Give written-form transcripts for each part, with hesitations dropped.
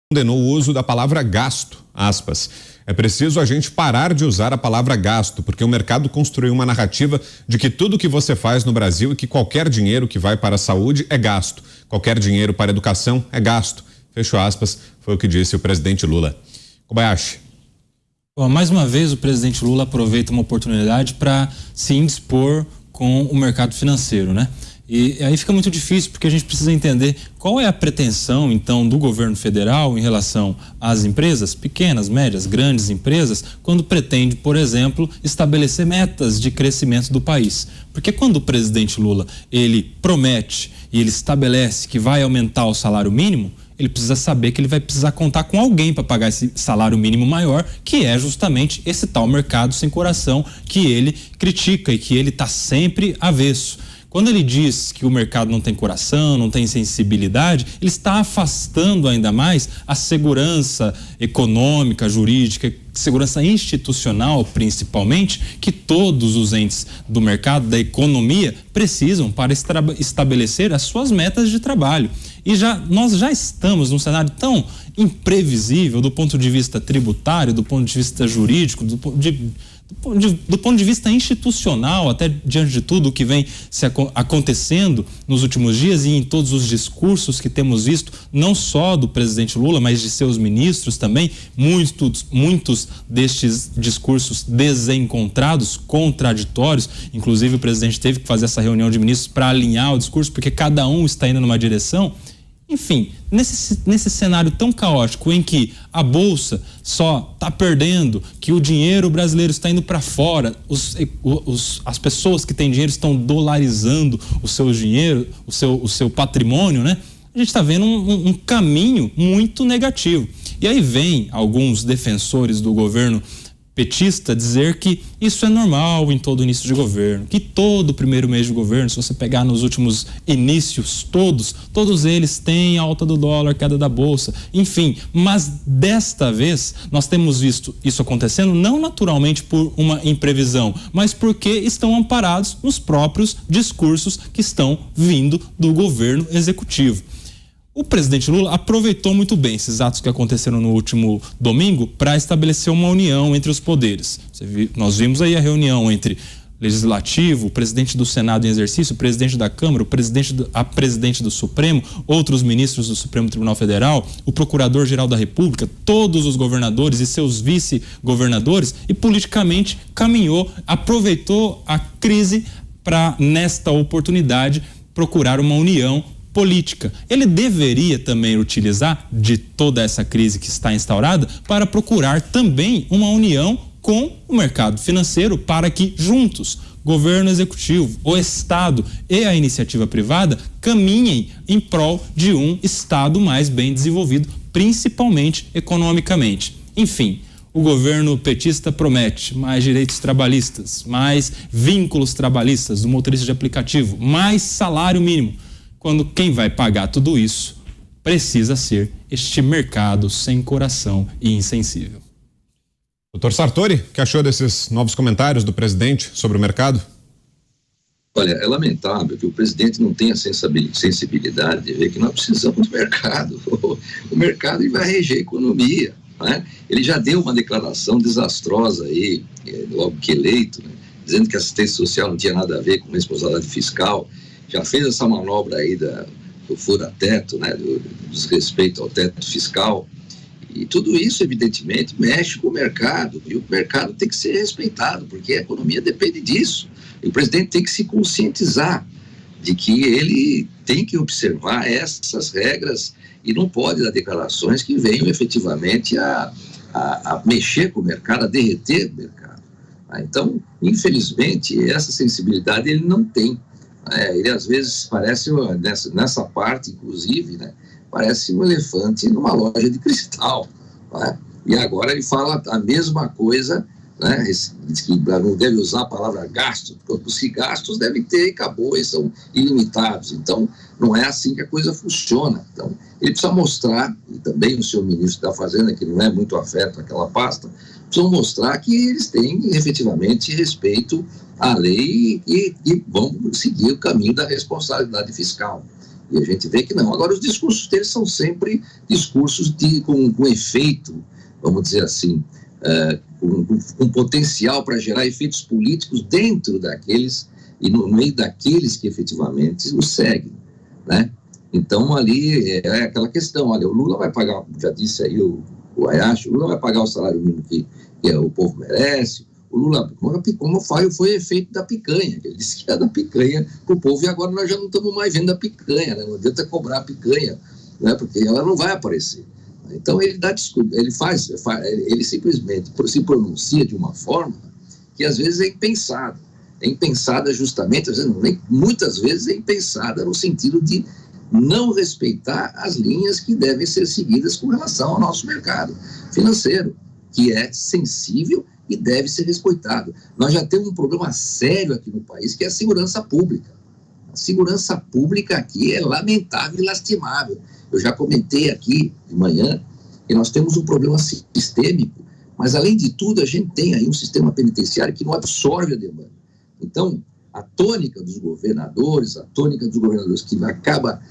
condenou o uso da palavra gasto, aspas. É preciso a gente parar de usar a palavra gasto, porque o mercado construiu uma narrativa de que tudo que você faz no Brasil e que qualquer dinheiro que vai para a saúde é gasto, qualquer dinheiro para a educação é gasto. Fecho aspas, foi o que disse o presidente Lula. Kobayashi. Bom, mais uma vez o presidente Lula aproveita uma oportunidade para se indispor com o mercado financeiro, né? E aí fica muito difícil, porque a gente precisa entender qual é a pretensão, então, do governo federal em relação às empresas, pequenas, médias, grandes empresas, quando pretende, por exemplo, estabelecer metas de crescimento do país. Porque quando o presidente Lula, ele promete e ele estabelece que vai aumentar o salário mínimo, ele precisa saber que ele vai precisar contar com alguém para pagar esse salário mínimo maior, que é justamente esse tal mercado sem coração que ele critica e que ele está sempre avesso. Quando ele diz que o mercado não tem coração, não tem sensibilidade, ele está afastando ainda mais a segurança econômica, jurídica, segurança institucional, principalmente, que todos os entes do mercado, da economia, precisam para estabelecer as suas metas de trabalho. E nós já estamos num cenário tão imprevisível do ponto de vista tributário, do ponto de vista jurídico, do ponto de vista institucional, até diante de tudo o que vem acontecendo nos últimos dias e em todos os discursos que temos visto, não só do presidente Lula, mas de seus ministros também, muitos destes discursos desencontrados, contraditórios. Inclusive o presidente teve que fazer essa reunião de ministros para alinhar o discurso, porque cada um está indo numa direção. Enfim, nesse cenário tão caótico em que a Bolsa só está perdendo, que o dinheiro brasileiro está indo para fora, as pessoas que têm dinheiro estão dolarizando o seu dinheiro, o seu patrimônio, né? A gente está vendo um caminho muito negativo. E aí vem alguns defensores do governo petista dizer que isso é normal em todo início de governo, que todo primeiro mês de governo, se você pegar nos últimos inícios todos eles têm alta do dólar, queda da bolsa, enfim, mas desta vez nós temos visto isso acontecendo não naturalmente por uma imprevisão, mas porque estão amparados nos próprios discursos que estão vindo do governo executivo. O presidente Lula aproveitou muito bem esses atos que aconteceram no último domingo para estabelecer uma união entre os poderes. Nós vimos aí a reunião entre Legislativo, o presidente do Senado em exercício, o presidente da Câmara, a presidente do Supremo, outros ministros do Supremo Tribunal Federal, o Procurador-Geral da República, todos os governadores e seus vice-governadores, e politicamente aproveitou a crise para, nesta oportunidade, procurar uma união política. Ele deveria também utilizar de toda essa crise que está instaurada para procurar também uma união com o mercado financeiro para que juntos, governo executivo, o Estado e a iniciativa privada caminhem em prol de um Estado mais bem desenvolvido, principalmente economicamente. Enfim, o governo petista promete mais direitos trabalhistas, mais vínculos trabalhistas do motorista de aplicativo, mais salário mínimo, quando quem vai pagar tudo isso precisa ser este mercado sem coração e insensível. Doutor Sartori, o que achou desses novos comentários do presidente sobre o mercado? Olha, é lamentável que o presidente não tenha sensibilidade de ver que nós precisamos do mercado. O mercado vai reger a economia, né? Ele já deu uma declaração desastrosa aí, logo que eleito, né? Dizendo que a assistência social não tinha nada a ver com responsabilidade fiscal. Já fez essa manobra aí do fura-teto, né, do desrespeito ao teto fiscal, e tudo isso, evidentemente, mexe com o mercado, e o mercado tem que ser respeitado, porque a economia depende disso, e o presidente tem que se conscientizar de que ele tem que observar essas regras e não pode dar declarações que venham efetivamente a mexer com o mercado, a derreter o mercado. Então, infelizmente, essa sensibilidade ele não tem. Ele às vezes parece, nessa parte inclusive, né, parece um elefante numa loja de cristal, né? E agora ele fala a mesma coisa, né? Diz que não deve usar a palavra gasto, porque os gastos devem ter e acabou, eles são ilimitados. Então não é assim que a coisa funciona. Então ele precisa mostrar, e também o senhor ministro da Fazenda, que não é muito afeto àquela pasta, precisam mostrar que eles têm efetivamente respeito à lei e vão seguir o caminho da responsabilidade fiscal. E a gente vê que não. Agora, os discursos deles são sempre discursos com efeito, vamos dizer assim, com potencial para gerar efeitos políticos dentro daqueles e no meio daqueles que efetivamente o seguem, né? Então, ali é aquela questão, olha, o Lula vai pagar, já disse aí o Hayashi, o Lula vai pagar o salário mínimo que o povo merece. O Lula, como foi efeito da picanha, ele disse que era da picanha para o povo, e agora nós já não estamos mais vendo a picanha, né? Não adianta cobrar a picanha, né? Porque ela não vai aparecer. Então ele ele simplesmente se pronuncia de uma forma que às vezes é impensada justamente, muitas vezes é impensada no sentido de não respeitar as linhas que devem ser seguidas com relação ao nosso mercado financeiro, que é sensível e deve ser respeitado. Nós já temos um problema sério aqui no país, que é a segurança pública. A segurança pública aqui é lamentável e lastimável. Eu já comentei aqui de manhã que nós temos um problema sistêmico, mas além de tudo a gente tem aí um sistema penitenciário que não absorve a demanda. Então, a tônica dos governadores que acaba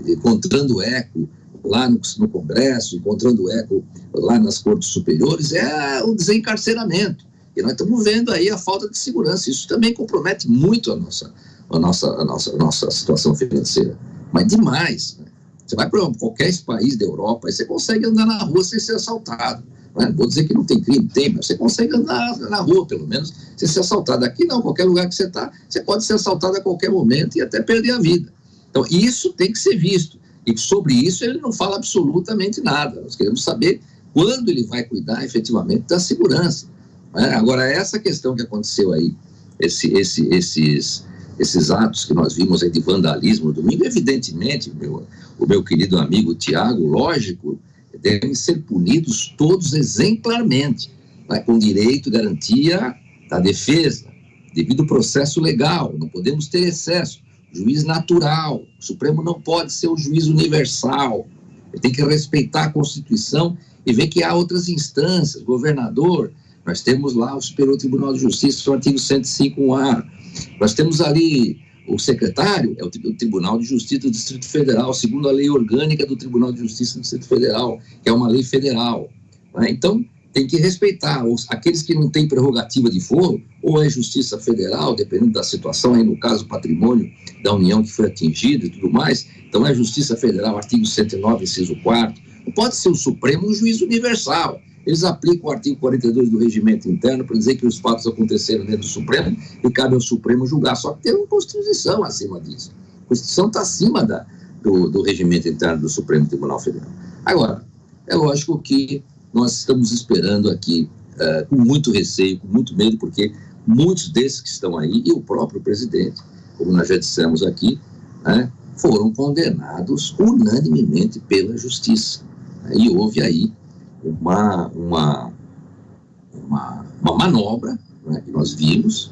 encontrando eco lá no Congresso, encontrando eco lá nas cortes superiores, é o desencarceramento. E nós estamos vendo aí a falta de segurança. Isso também compromete muito a nossa situação financeira. Mas demais, né? Você vai para qualquer país da Europa, aí você consegue andar na rua sem ser assaltado. Não vou dizer que não tem crime, tem, mas você consegue andar na rua, pelo menos, sem ser assaltado. Aqui não, qualquer lugar que você está, você pode ser assaltado a qualquer momento e até perder a vida. Então, isso tem que ser visto. E sobre isso ele não fala absolutamente nada. Nós queremos saber quando ele vai cuidar efetivamente da segurança. Agora, essa questão que aconteceu aí, esses atos que nós vimos aí de vandalismo no domingo, evidentemente, o meu querido amigo Tiago, lógico, devem ser punidos todos exemplarmente, com direito e garantia da defesa, devido ao processo legal. Não podemos ter excesso. Juiz natural, o Supremo não pode ser o juiz universal, ele tem que respeitar a Constituição e ver que há outras instâncias, governador, nós temos lá o Superior Tribunal de Justiça, o artigo 105A, nós temos ali o secretário, é o Tribunal de Justiça do Distrito Federal, segundo a lei orgânica do Tribunal de Justiça do Distrito Federal, que é uma lei federal, né? Então, tem que respeitar aqueles que não têm prerrogativa de foro, ou é Justiça Federal, dependendo da situação, aí no caso, patrimônio da União que foi atingido e tudo mais, então é Justiça Federal, artigo 109, inciso 4º, não pode ser o Supremo um juiz universal. Eles aplicam o artigo 42 do Regimento Interno para dizer que os fatos aconteceram dentro do Supremo e cabe ao Supremo julgar, só que tem uma Constituição acima disso. A Constituição está acima do Regimento Interno do Supremo Tribunal Federal. Agora, é lógico que nós estamos esperando aqui com muito receio, com muito medo, porque muitos desses que estão aí, e o próprio presidente, como nós já dissemos aqui, né, foram condenados unanimemente pela Justiça. E houve aí uma manobra, né, que nós vimos,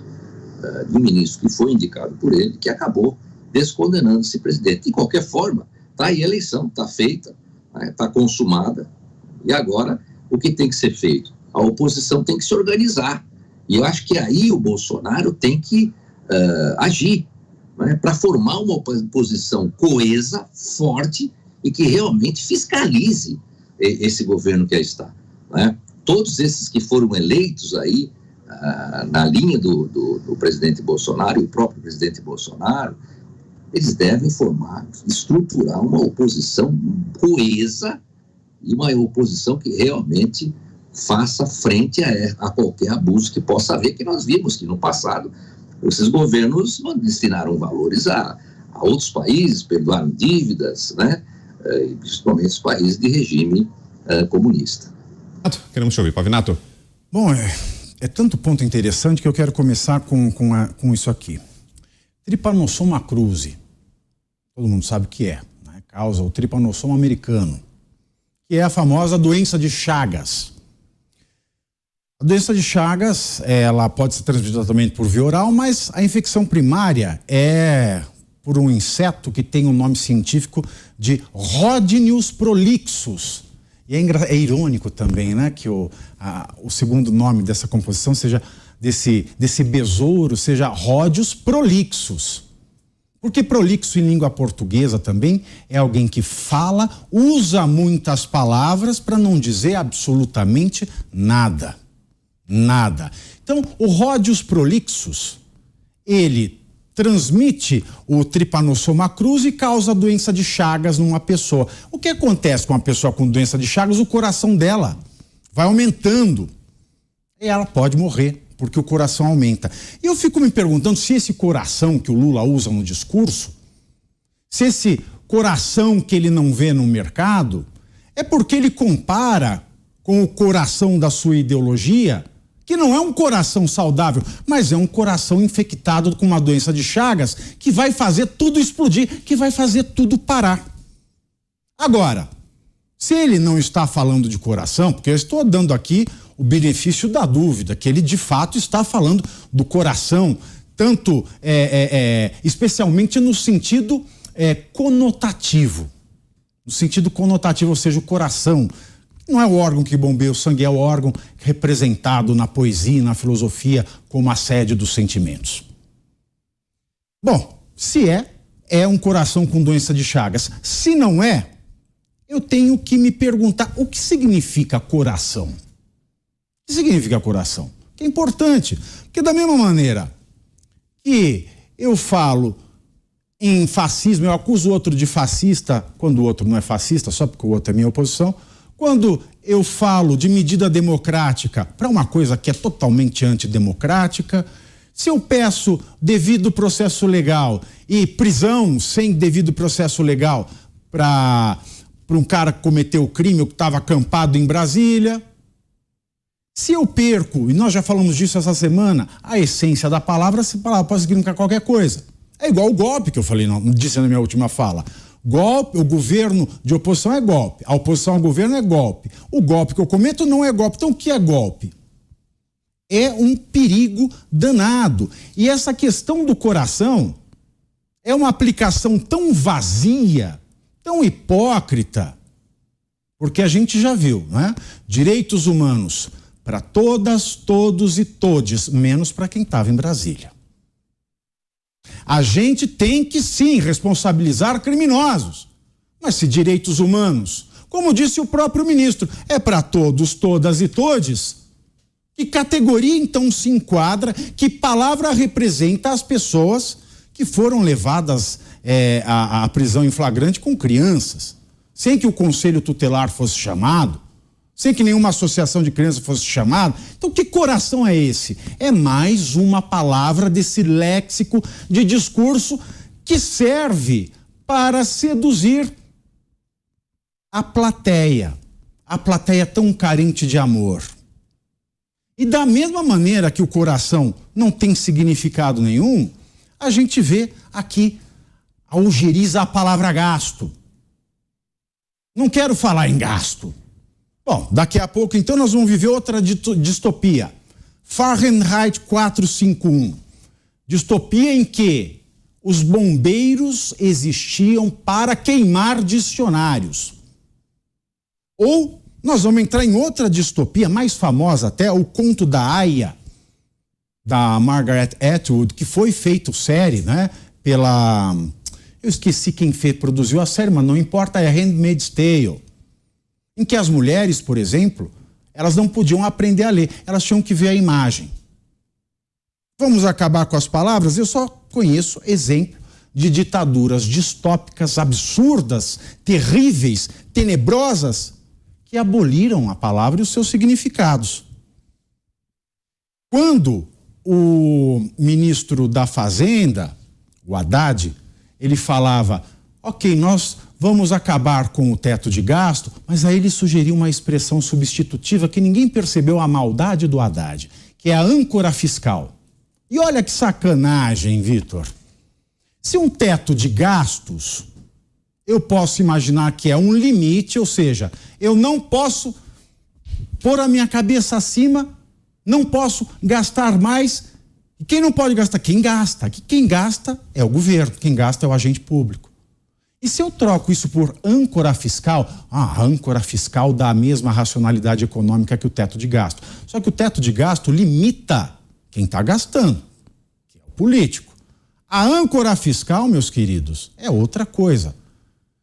de um ministro que foi indicado por ele, que acabou descondenando esse presidente. De qualquer forma, está aí a eleição, está feita, está consumada, e agora o que tem que ser feito? A oposição tem que se organizar. E eu acho que aí o Bolsonaro tem que agir, né, para formar uma oposição coesa, forte e que realmente fiscalize esse governo que aí está. Né? Todos esses que foram eleitos aí na linha do presidente Bolsonaro e o próprio presidente Bolsonaro, eles devem estruturar uma oposição coesa e uma oposição que realmente faça frente a qualquer abuso que possa haver, que nós vimos que no passado esses governos destinaram valores a outros países, perdoaram dívidas, né? Principalmente os países de regime comunista. Queremos te ouvir, Pavinato. Bom, é tanto ponto interessante que eu quero começar com isso aqui. Trypanosoma cruzi, todo mundo sabe o que é, né? Causa o tripanossoma americano, que é a famosa doença de Chagas. A doença de Chagas, ela pode ser transmitida também por via oral, mas a infecção primária é por um inseto que tem o nome científico de Rhodnius prolixus. E é irônico também, né, que o segundo nome dessa composição seja desse besouro, seja Rhodius prolixus. Porque prolixo em língua portuguesa também é alguém que fala, usa muitas palavras para não dizer absolutamente nada. Nada. Então, o Rhodeus prolixus, ele transmite o Trypanosoma cruzi e causa doença de Chagas numa pessoa. O que acontece com uma pessoa com doença de Chagas? O coração dela vai aumentando e ela pode morrer, porque o coração aumenta. E eu fico me perguntando se esse coração que o Lula usa no discurso, se esse coração que ele não vê no mercado, é porque ele compara com o coração da sua ideologia, que não é um coração saudável, mas é um coração infectado com uma doença de Chagas que vai fazer tudo explodir, que vai fazer tudo parar. Agora, se ele não está falando de coração, porque eu estou dando aqui o benefício da dúvida, que ele de fato está falando do coração, tanto especialmente no sentido conotativo. No sentido conotativo, ou seja, o coração não é o órgão que bombeia o sangue, é o órgão representado na poesia, na filosofia, como a sede dos sentimentos. Bom, se é um coração com doença de Chagas. Se não é, eu tenho que me perguntar o que significa coração. O que significa coração? Que é importante, porque da mesma maneira que eu falo em fascismo, eu acuso o outro de fascista, quando o outro não é fascista, só porque o outro é minha oposição. Quando eu falo de medida democrática para uma coisa que é totalmente antidemocrática, se eu peço devido processo legal e prisão sem devido processo legal para um cara que cometeu o crime ou que estava acampado em Brasília, se eu perco, e nós já falamos disso essa semana, a essência da palavra, essa palavra pode significar qualquer coisa. É igual o golpe que eu falei, disse na minha última fala. Golpe, o governo de oposição é golpe, a oposição ao governo é golpe. O golpe que eu cometo não é golpe. Então o que é golpe? É um perigo danado. E essa questão do coração é uma aplicação tão vazia, tão hipócrita, porque a gente já viu, não é? Direitos humanos para todas, todos e todes, menos para quem estava em Brasília. A gente tem que sim responsabilizar criminosos, mas se direitos humanos, como disse o próprio ministro, é para todos, todas e todes, que categoria então se enquadra, que palavra representa as pessoas que foram levadas à prisão em flagrante com crianças, sem que o conselho tutelar fosse chamado, sem que nenhuma associação de crianças fosse chamada? Então que coração é esse? É mais uma palavra desse léxico de discurso que serve para seduzir a plateia tão carente de amor. E da mesma maneira que o coração não tem significado nenhum, a gente vê aqui a ojeriza a palavra gasto. Não quero falar em gasto. Bom, daqui a pouco, então, nós vamos viver outra distopia. Fahrenheit 451. Distopia em que os bombeiros existiam para queimar dicionários. Ou nós vamos entrar em outra distopia, mais famosa até, o Conto da Aia, da Margaret Atwood, que foi feito série, né? Pela... Eu esqueci quem produziu a série, mas não importa, é Handmaid's Tale. Em que as mulheres, por exemplo, elas não podiam aprender a ler, elas tinham que ver a imagem. Vamos acabar com as palavras? Eu só conheço exemplo de ditaduras distópicas, absurdas, terríveis, tenebrosas, que aboliram a palavra e os seus significados. Quando o ministro da Fazenda, o Haddad, ele falava, ok, nós vamos acabar com o teto de gasto, mas aí ele sugeriu uma expressão substitutiva que ninguém percebeu a maldade do Haddad, que é a âncora fiscal. E olha que sacanagem, Vitor. Se um teto de gastos, eu posso imaginar que é um limite, ou seja, eu não posso pôr a minha cabeça acima, não posso gastar mais. E quem não pode gastar? Quem gasta. Quem gasta é o governo, quem gasta é o agente público. E se eu troco isso por âncora fiscal, a âncora fiscal dá a mesma racionalidade econômica que o teto de gasto. Só que o teto de gasto limita quem está gastando, que é o político. A âncora fiscal, meus queridos, é outra coisa.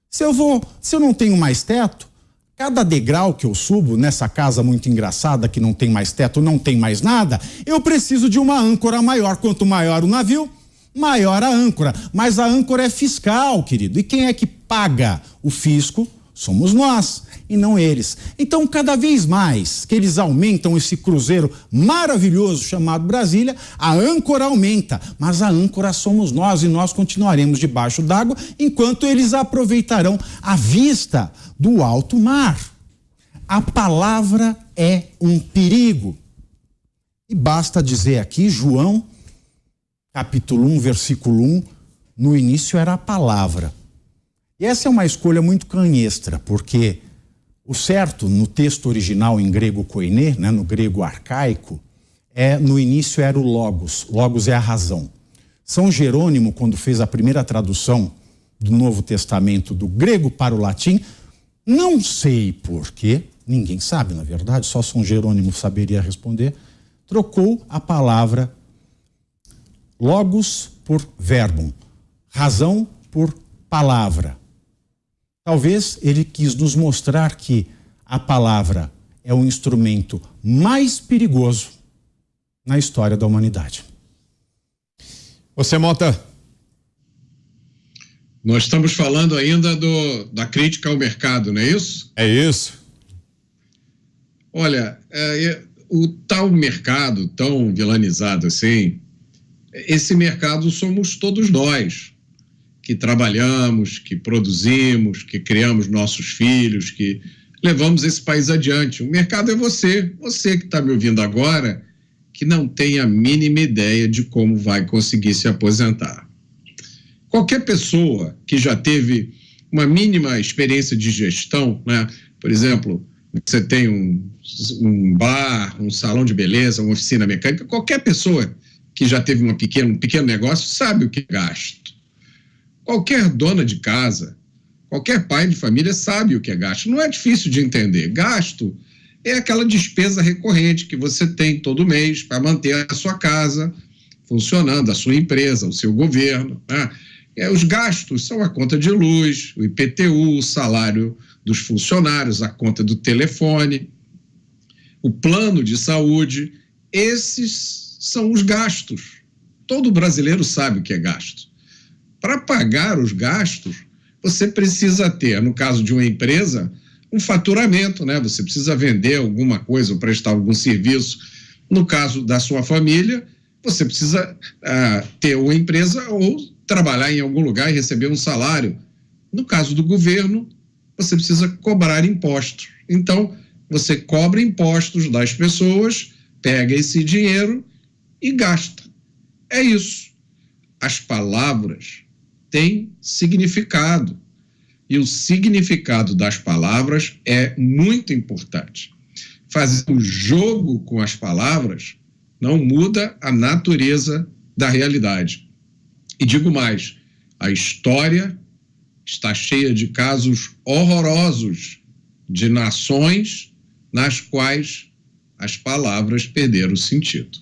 Se eu não tenho mais teto, cada degrau que eu subo nessa casa muito engraçada que não tem mais teto, não tem mais nada, eu preciso de uma âncora maior. Quanto maior o navio, maior a âncora. Mas a âncora é fiscal, querido. E quem é que paga o fisco? Somos nós e não eles. Então, cada vez mais que eles aumentam esse cruzeiro maravilhoso chamado Brasília, a âncora aumenta, mas a âncora somos nós e nós continuaremos debaixo d'água enquanto eles aproveitarão a vista do alto mar. A palavra é um perigo. E basta dizer aqui, João, capítulo 1, versículo 1, no início era a palavra. E essa é uma escolha muito canhestra, porque o certo no texto original em grego koiné, né, no grego arcaico, no início era o logos. Logos é a razão. São Jerônimo, quando fez a primeira tradução do Novo Testamento do grego para o latim, não sei porquê, ninguém sabe, na verdade, só São Jerônimo saberia responder, trocou a palavra logos por verbum, razão por palavra. Talvez ele quis nos mostrar que a palavra é o instrumento mais perigoso na história da humanidade. Você, Mota? Nós estamos falando ainda da crítica ao mercado, não é isso? É isso. Olha, o tal mercado tão vilanizado assim, esse mercado somos todos nós, que trabalhamos, que produzimos, que criamos nossos filhos, que levamos esse país adiante. O mercado é você que está me ouvindo agora, que não tem a mínima ideia de como vai conseguir se aposentar. Qualquer pessoa que já teve uma mínima experiência de gestão, né? Por exemplo, você tem um bar, um salão de beleza, uma oficina mecânica, qualquer pessoa que já teve um pequeno negócio sabe o que é gasto. Qualquer dona de casa, qualquer pai de família sabe o que é gasto. Não é difícil de entender. Gasto é aquela despesa recorrente que você tem todo mês para manter a sua casa funcionando, a sua empresa, o seu governo, né? Os gastos são a conta de luz, o IPTU, o salário dos funcionários, a conta do telefone, o plano de saúde. Esses são os gastos. Todo brasileiro sabe o que é gasto. Para pagar os gastos, você precisa ter, no caso de uma empresa, um faturamento, né? Você precisa vender alguma coisa ou prestar algum serviço. No caso da sua família, você precisa ter uma empresa ou trabalhar em algum lugar e receber um salário. No caso do governo, você precisa cobrar impostos. Então, você cobra impostos das pessoas, pega esse dinheiro e gasta. É isso. As palavras têm significado. E o significado das palavras é muito importante. Fazer um jogo com as palavras não muda a natureza da realidade. E digo mais, a história está cheia de casos horrorosos de nações nas quais as palavras perderam o sentido.